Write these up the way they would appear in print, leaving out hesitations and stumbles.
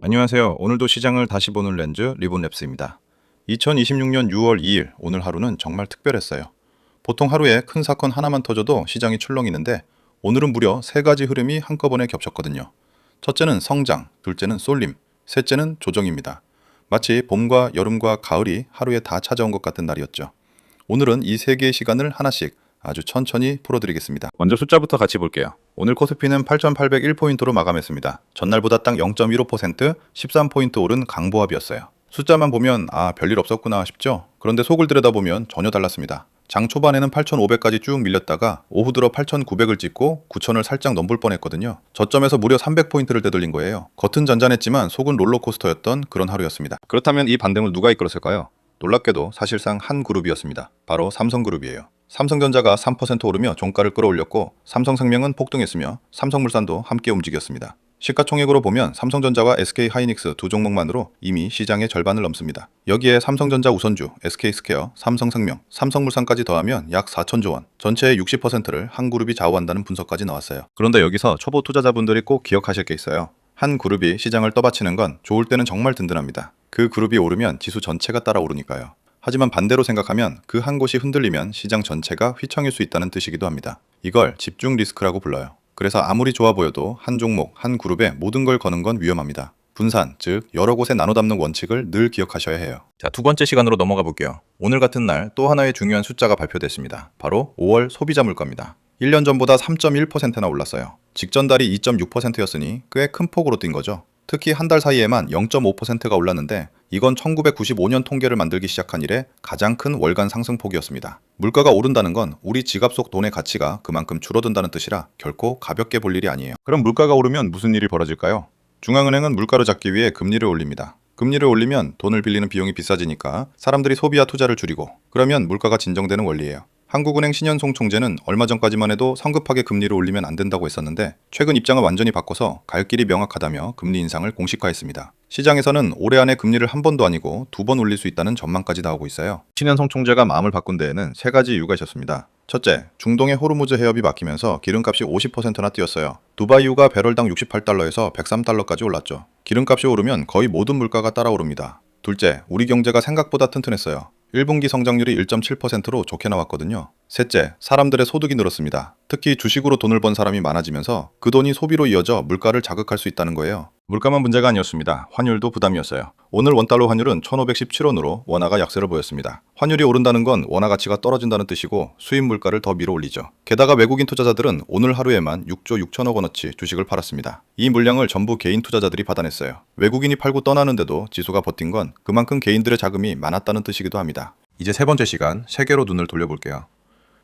안녕하세요. 오늘도 시장을 다시 보는 렌즈 리본랩스입니다. 2026년 6월 2일 오늘 하루는 정말 특별했어요. 보통 하루에 큰 사건 하나만 터져도 시장이 출렁이는데 오늘은 무려 세 가지 흐름이 한꺼번에 겹쳤거든요. 첫째는 성장, 둘째는 쏠림, 셋째는 조정입니다. 마치 봄과 여름과 가을이 하루에 다 찾아온 것 같은 날이었죠. 오늘은 이 세 개의 시간을 하나씩 아주 천천히 풀어드리겠습니다. 먼저 숫자부터 같이 볼게요. 오늘 코스피는 8,801포인트로 마감했습니다. 전날보다 딱 0.15%, 13포인트 오른 강보합이었어요. 숫자만 보면 별일 없었구나 싶죠? 그런데 속을 들여다보면 전혀 달랐습니다. 장 초반에는 8,500까지 쭉 밀렸다가 오후 들어 8,900을 찍고 9,000을 살짝 넘볼 뻔했거든요. 저점에서 무려 300포인트를 되돌린 거예요. 겉은 잔잔했지만 속은 롤러코스터였던 그런 하루였습니다. 그렇다면 이 반등을 누가 이끌었을까요? 놀랍게도 사실상 한 그룹이었습니다. 바로 삼성그룹이에요. 삼성전자가 3% 오르며 종가를 끌어올렸고 삼성생명은 폭등했으며 삼성물산도 함께 움직였습니다. 시가총액으로 보면 삼성전자와 SK하이닉스 두 종목만으로 이미 시장의 절반을 넘습니다. 여기에 삼성전자 우선주, SK스퀘어, 삼성생명, 삼성물산까지 더하면 약 4천조 원, 전체의 60%를 한 그룹이 좌우한다는 분석까지 나왔어요. 그런데 여기서 초보 투자자분들이 꼭 기억하실 게 있어요. 한 그룹이 시장을 떠받치는 건 좋을 때는 정말 든든합니다. 그 그룹이 오르면 지수 전체가 따라 오르니까요. 하지만 반대로 생각하면 그 한 곳이 흔들리면 시장 전체가 휘청일 수 있다는 뜻이기도 합니다. 이걸 집중 리스크라고 불러요. 그래서 아무리 좋아 보여도 한 종목, 한 그룹에 모든 걸 거는 건 위험합니다. 분산, 즉 여러 곳에 나눠 담는 원칙을 늘 기억하셔야 해요. 자, 두 번째 시간으로 넘어가 볼게요. 오늘 같은 날 또 하나의 중요한 숫자가 발표됐습니다. 바로 5월 소비자 물가입니다. 1년 전보다 3.1%나 올랐어요. 직전 달이 2.6%였으니 꽤 큰 폭으로 뛴 거죠. 특히 한 달 사이에만 0.5%가 올랐는데 이건 1995년 통계를 만들기 시작한 이래 가장 큰 월간 상승폭이었습니다. 물가가 오른다는 건 우리 지갑 속 돈의 가치가 그만큼 줄어든다는 뜻이라 결코 가볍게 볼 일이 아니에요. 그럼 물가가 오르면 무슨 일이 벌어질까요? 중앙은행은 물가를 잡기 위해 금리를 올립니다. 금리를 올리면 돈을 빌리는 비용이 비싸지니까 사람들이 소비와 투자를 줄이고 그러면 물가가 진정되는 원리예요. 한국은행 신현송 총재는 얼마 전까지만 해도 성급하게 금리를 올리면 안 된다고 했었는데 최근 입장을 완전히 바꿔서 갈 길이 명확하다며 금리 인상을 공식화했습니다. 시장에서는 올해 안에 금리를 한 번도 아니고 두 번 올릴 수 있다는 전망까지 나오고 있어요. 신현송 총재가 마음을 바꾼 데에는 세 가지 이유가 있었습니다. 첫째, 중동의 호르무즈 해협이 막히면서 기름값이 50%나 뛰었어요. 두바이유가 배럴당 68달러에서 103달러까지 올랐죠. 기름값이 오르면 거의 모든 물가가 따라 오릅니다. 둘째, 우리 경제가 생각보다 튼튼했어요. 1분기 성장률이 1.7%로 좋게 나왔거든요. 셋째, 사람들의 소득이 늘었습니다. 특히 주식으로 돈을 번 사람이 많아지면서 그 돈이 소비로 이어져 물가를 자극할 수 있다는 거예요. 물가만 문제가 아니었습니다. 환율도 부담이었어요. 오늘 원달러 환율은 1517원으로 원화가 약세를 보였습니다. 환율이 오른다는 건 원화 가치가 떨어진다는 뜻이고 수입 물가를 더 밀어 올리죠. 게다가 외국인 투자자들은 오늘 하루에만 6조 6천억 원어치 주식을 팔았습니다. 이 물량을 전부 개인 투자자들이 받아냈어요. 외국인이 팔고 떠나는데도 지수가 버틴 건 그만큼 개인들의 자금이 많았다는 뜻이기도 합니다. 이제 세 번째 시간, 세계로 눈을 돌려볼게요.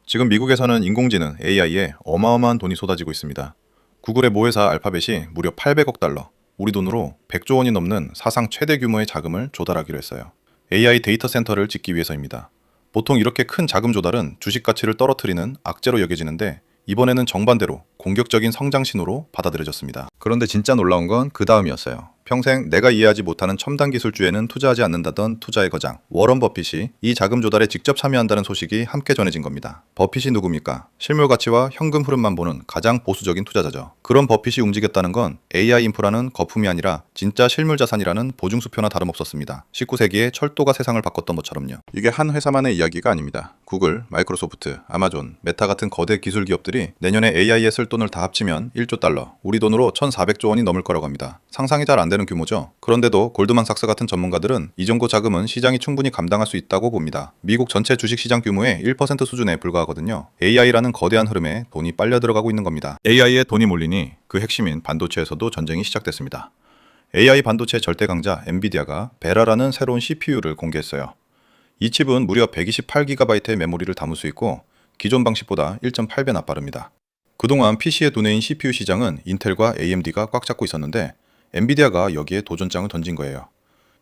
지금 미국에서는 인공지능 AI에 어마어마한 돈이 쏟아지고 있습니다. 구글의 모회사 알파벳이 무려 800억 달러, 우리 돈으로 100조 원이 넘는 사상 최대 규모의 자금을 조달하기로 했어요. AI 데이터 센터를 짓기 위해서입니다. 보통 이렇게 큰 자금 조달은 주식 가치를 떨어뜨리는 악재로 여겨지는데 이번에는 정반대로 공격적인 성장 신호로 받아들여졌습니다. 그런데 진짜 놀라운 건 그 다음이었어요. 평생 내가 이해하지 못하는 첨단 기술주에는 투자하지 않는다던 투자의 거장 워런 버핏이 이 자금 조달에 직접 참여한다는 소식이 함께 전해진 겁니다. 버핏이 누굽니까? 실물 가치와 현금 흐름만 보는 가장 보수적인 투자자죠. 그런 버핏이 움직였다는 건 AI 인프라는 거품이 아니라 진짜 실물 자산이라는 보증수표나 다름없었습니다. 19세기에 철도가 세상을 바꿨던 것처럼요. 이게 한 회사만의 이야기가 아닙니다. 구글, 마이크로소프트, 아마존, 메타 같은 거대 기술 기업들이 내년에 AI에 쓸 돈을 다 합치면 1조 달러, 우리 돈으로 1,400조 원이 넘을 거라고 합니다. 상상이 잘 안 되는 규모죠. 그런데도 골드만삭스 같은 전문가들은 이 정도 자금은 시장이 충분히 감당할 수 있다고 봅니다. 미국 전체 주식시장 규모의 1% 수준에 불과하거든요. AI라는 거대한 흐름에 돈이 빨려 들어가고 있는 겁니다. AI에 돈이 몰리니 그 핵심인 반도체에서도 전쟁이 시작됐습니다. AI 반도체 절대 강자 엔비디아가 베라라는 새로운 CPU를 공개했어요. 이 칩은 무려 128GB의 메모리를 담을 수 있고 기존 방식보다 1.8배나 빠릅니다. 그동안 PC의 두뇌인 CPU 시장은 인텔과 AMD가 꽉 잡고 있었는데 엔비디아가 여기에 도전장을 던진 거예요.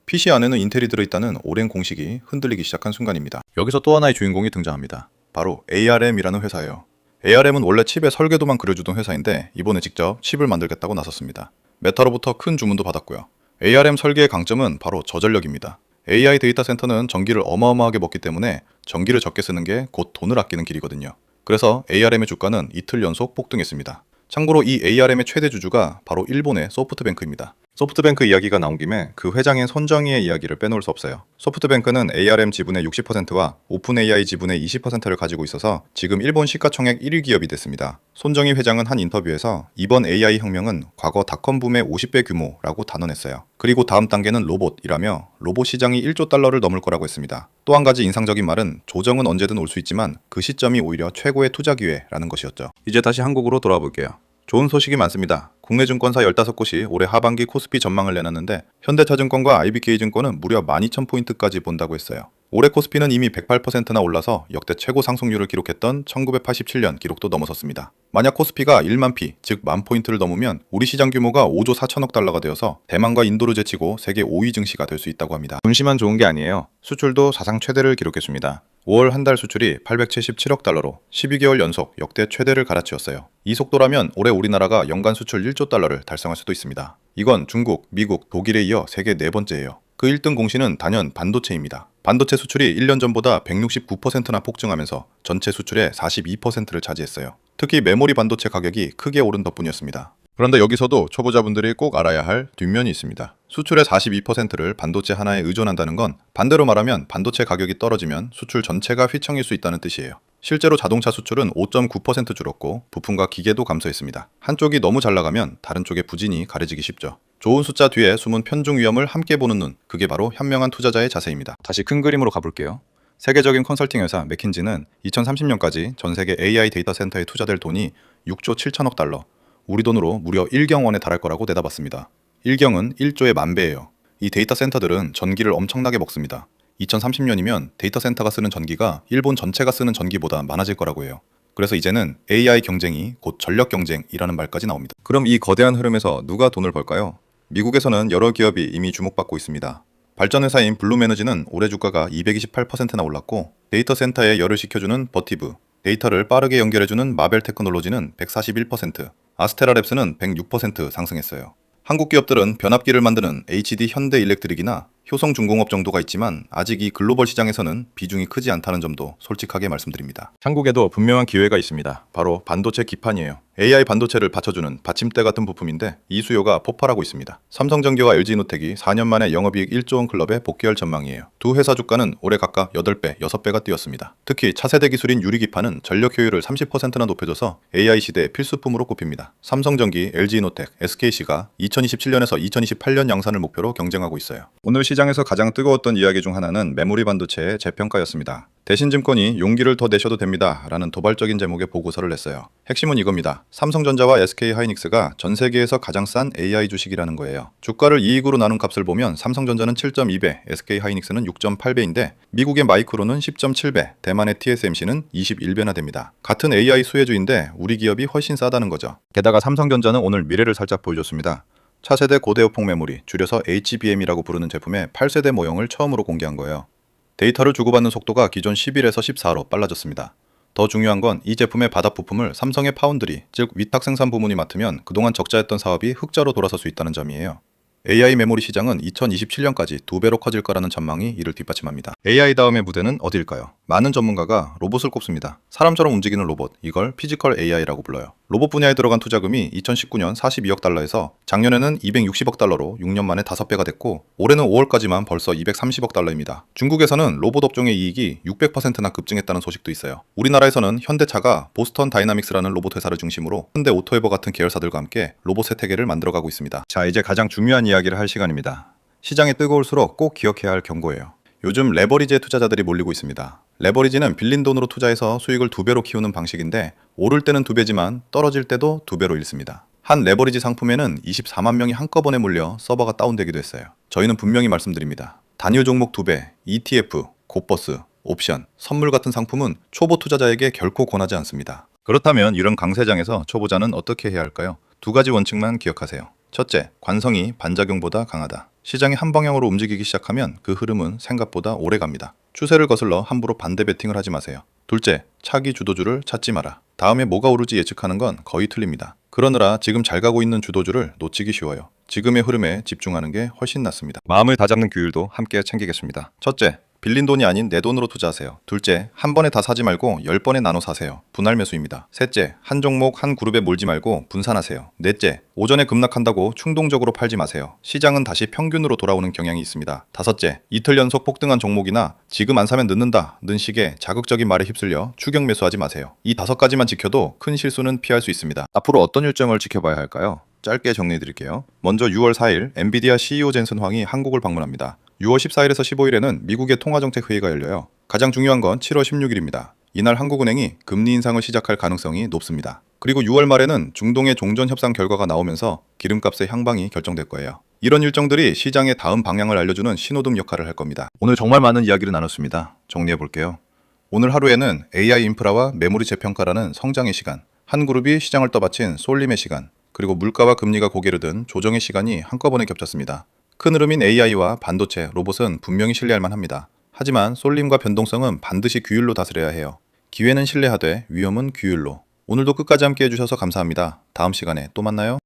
PC 안에는 인텔이 들어있다는 오랜 공식이 흔들리기 시작한 순간입니다. 여기서 또 하나의 주인공이 등장합니다. 바로 ARM이라는 회사예요. ARM은 원래 칩의 설계도만 그려주던 회사인데 이번에 직접 칩을 만들겠다고 나섰습니다. 메타로부터 큰 주문도 받았고요. ARM 설계의 강점은 바로 저전력입니다. AI 데이터 센터는 전기를 어마어마하게 먹기 때문에 전기를 적게 쓰는 게 곧 돈을 아끼는 길이거든요. 그래서 ARM의 주가는 이틀 연속 폭등했습니다. 참고로 이 ARM의 최대 주주가 바로 일본의 소프트뱅크입니다. 소프트뱅크 이야기가 나온 김에 그 회장인 손정희의 이야기를 빼놓을 수 없어요. 소프트뱅크는 ARM 지분의 60%와 오픈AI 지분의 20%를 가지고 있어서 지금 일본 시가총액 1위 기업이 됐습니다. 손정희 회장은 한 인터뷰에서 이번 AI 혁명은 과거 닷컴 붐의 50배 규모라고 단언했어요. 그리고 다음 단계는 로봇이라며 로봇 시장이 1조 달러를 넘을 거라고 했습니다. 또 한 가지 인상적인 말은 조정은 언제든 올 수 있지만 그 시점이 오히려 최고의 투자 기회라는 것이었죠. 이제 다시 한국으로 돌아와 볼게요. 좋은 소식이 많습니다. 국내 증권사 15곳이 올해 하반기 코스피 전망을 내놨는데 현대차증권과 IBK증권은 무려 12,000포인트까지 본다고 했어요. 올해 코스피는 이미 108%나 올라서 역대 최고 상승률을 기록했던 1987년 기록도 넘어섰습니다. 만약 코스피가 1만 P, 즉 10,000포인트를 넘으면 우리 시장 규모가 5조 4천억 달러가 되어서 대만과 인도를 제치고 세계 5위 증시가 될 수 있다고 합니다. 분시만 좋은 게 아니에요. 수출도 사상 최대를 기록했습니다. 5월 한 달 수출이 877억 달러로 12개월 연속 역대 최대를 갈아치웠어요. 이 속도라면 올해 우리나라가 연간 수출 1조 달러를 달성할 수도 있습니다. 이건 중국, 미국, 독일에 이어 세계 네 번째예요. 그 1등 공신은 단연 반도체입니다. 반도체 수출이 1년 전보다 169%나 폭증하면서 전체 수출의 42%를 차지했어요. 특히 메모리 반도체 가격이 크게 오른 덕분이었습니다. 그런데 여기서도 초보자분들이 꼭 알아야 할 뒷면이 있습니다. 수출의 42%를 반도체 하나에 의존한다는 건 반대로 말하면 반도체 가격이 떨어지면 수출 전체가 휘청일 수 있다는 뜻이에요. 실제로 자동차 수출은 5.9% 줄었고 부품과 기계도 감소했습니다. 한쪽이 너무 잘 나가면 다른 쪽의 부진이 가려지기 쉽죠. 좋은 숫자 뒤에 숨은 편중 위험을 함께 보는 눈, 그게 바로 현명한 투자자의 자세입니다. 다시 큰 그림으로 가볼게요. 세계적인 컨설팅 회사 맥킨지는 2030년까지 전 세계 AI 데이터 센터에 투자될 돈이 6조 7천억 달러, 우리 돈으로 무려 1경원에 달할 거라고 내다봤습니다. 1경은 1조의 만배예요. 이 데이터 센터들은 전기를 엄청나게 먹습니다. 2030년이면 데이터 센터가 쓰는 전기가 일본 전체가 쓰는 전기보다 많아질 거라고 해요. 그래서 이제는 AI 경쟁이 곧 전력 경쟁이라는 말까지 나옵니다. 그럼 이 거대한 흐름에서 누가 돈을 벌까요? 미국에서는 여러 기업이 이미 주목받고 있습니다. 발전 회사인 블룸에너지는 올해 주가가 228%나 올랐고 데이터 센터에 열을 식혀주는 버티브, 데이터를 빠르게 연결해주는 마벨 테크놀로지는 141%, 아스테라랩스는 106% 상승했어요. 한국 기업들은 변압기를 만드는 HD 현대일렉트릭이나 효성중공업 정도가 있지만 아직 이 글로벌 시장에서는 비중이 크지 않다는 점도 솔직하게 말씀드립니다. 한국에도 분명한 기회가 있습니다. 바로 반도체 기판이에요. AI 반도체를 받쳐주는 받침대 같은 부품인데 이 수요가 폭발하고 있습니다. 삼성전기와 LG노텍이 4년 만에 영업이익 1조 원 클럽에 복귀할 전망이에요. 두 회사 주가는 올해 각각 8배, 6배가 뛰었습니다. 특히 차세대 기술인 유리기판은 전력 효율을 30%나 높여줘서 AI 시대의 필수품으로 꼽힙니다. 삼성전기, LG노텍, SKC가 2027년에서 2028년 양산을 목표로 경쟁하고 있어요. 오늘 시장에서 가장 뜨거웠던 이야기 중 하나는 메모리 반도체의 재평가였습니다. 대신증권이 용기를 더 내셔도 됩니다 라는 도발적인 제목의 보고서를 냈어요. 핵심은 이겁니다. 삼성전자와 SK하이닉스가 전 세계에서 가장 싼 AI 주식이라는 거예요. 주가를 이익으로 나눈 값을 보면 삼성전자는 7.2배, SK하이닉스는 6.8배인데 미국의 마이크론은 10.7배, 대만의 TSMC는 21배나 됩니다. 같은 AI 수혜주인데 우리 기업이 훨씬 싸다는 거죠. 게다가 삼성전자는 오늘 미래를 살짝 보여줬습니다. 차세대 고대역폭 메모리, 줄여서 HBM이라고 부르는 제품의 8세대 모형을 처음으로 공개한 거예요. 데이터를 주고받는 속도가 기존 11에서 14로 빨라졌습니다. 더 중요한 건 이 제품의 바닥 부품을 삼성의 파운드리, 즉 위탁 생산 부문이 맡으면 그동안 적자였던 사업이 흑자로 돌아설 수 있다는 점이에요. AI 메모리 시장은 2027년까지 2배로 커질 거라는 전망이 이를 뒷받침합니다. AI 다음의 무대는 어디일까요? 많은 전문가가 로봇을 꼽습니다. 사람처럼 움직이는 로봇, 이걸 피지컬 AI라고 불러요. 로봇 분야에 들어간 투자금이 2019년 42억 달러에서 작년에는 260억 달러로 6년 만에 5배가 됐고 올해는 5월까지만 벌써 230억 달러입니다. 중국에서는 로봇 업종의 이익이 600%나 급증했다는 소식도 있어요. 우리나라에서는 현대차가 보스턴 다이나믹스라는 로봇 회사를 중심으로 현대 오토에버 같은 계열사들과 함께 로봇 세태계를 만들어가고 있습니다. 자, 이제 가장 중요한 이야기를 할 시간입니다. 시장이 뜨거울수록 꼭 기억해야 할 경고예요. 요즘 레버리지에 투자자들이 몰리고 있습니다. 레버리지는 빌린 돈으로 투자해서 수익을 2배로 키우는 방식인데 오를 때는 2배지만 떨어질 때도 2배로 잃습니다. 한 레버리지 상품에는 24만 명이 한꺼번에 몰려 서버가 다운되기도 했어요. 저희는 분명히 말씀드립니다. 단일 종목 2배, ETF, 곧버스, 옵션, 선물 같은 상품은 초보 투자자에게 결코 권하지 않습니다. 그렇다면 이런 강세장에서 초보자는 어떻게 해야 할까요? 2가지 원칙만 기억하세요. 첫째, 관성이 반작용보다 강하다. 시장이 한 방향으로 움직이기 시작하면 그 흐름은 생각보다 오래 갑니다. 추세를 거슬러 함부로 반대 베팅을 하지 마세요. 둘째, 차기 주도주를 찾지 마라. 다음에 뭐가 오를지 예측하는 건 거의 틀립니다. 그러느라 지금 잘 가고 있는 주도주를 놓치기 쉬워요. 지금의 흐름에 집중하는 게 훨씬 낫습니다. 마음을 다잡는 규율도 함께 챙기겠습니다. 첫째, 빌린 돈이 아닌 내 돈으로 투자하세요. 둘째, 한 번에 다 사지 말고 10번에 나눠 사세요. 분할 매수입니다. 셋째, 한 종목 한 그룹에 몰지 말고 분산하세요. 넷째, 오전에 급락한다고 충동적으로 팔지 마세요. 시장은 다시 평균으로 돌아오는 경향이 있습니다. 다섯째, 이틀 연속 폭등한 종목이나 지금 안 사면 늦는다 는 식의 자극적인 말에 휩쓸려 추격 매수하지 마세요. 이 5가지만 지켜도 큰 실수는 피할 수 있습니다. 앞으로 어떤 일정을 지켜봐야 할까요? 짧게 정리해 드릴게요. 먼저 6월 4일 엔비디아 CEO 젠슨 황이 한국을 방문합니다. 6월 14일에서 15일에는 미국의 통화정책회의가 열려요. 가장 중요한 건 7월 16일입니다. 이날 한국은행이 금리 인상을 시작할 가능성이 높습니다. 그리고 6월 말에는 중동의 종전 협상 결과가 나오면서 기름값의 향방이 결정될 거예요. 이런 일정들이 시장의 다음 방향을 알려주는 신호등 역할을 할 겁니다. 오늘 정말 많은 이야기를 나눴습니다. 정리해 볼게요. 오늘 하루에는 AI 인프라와 메모리 재평가라는 성장의 시간, 한 그룹이 시장을 떠받친 쏠림의 시간, 그리고 물가와 금리가 고개를 든 조정의 시간이 한꺼번에 겹쳤습니다. 큰 흐름인 AI와 반도체, 로봇은 분명히 신뢰할 만합니다. 하지만 쏠림과 변동성은 반드시 규율로 다스려야 해요. 기회는 신뢰하되 위험은 규율로. 오늘도 끝까지 함께 해주셔서 감사합니다. 다음 시간에 또 만나요.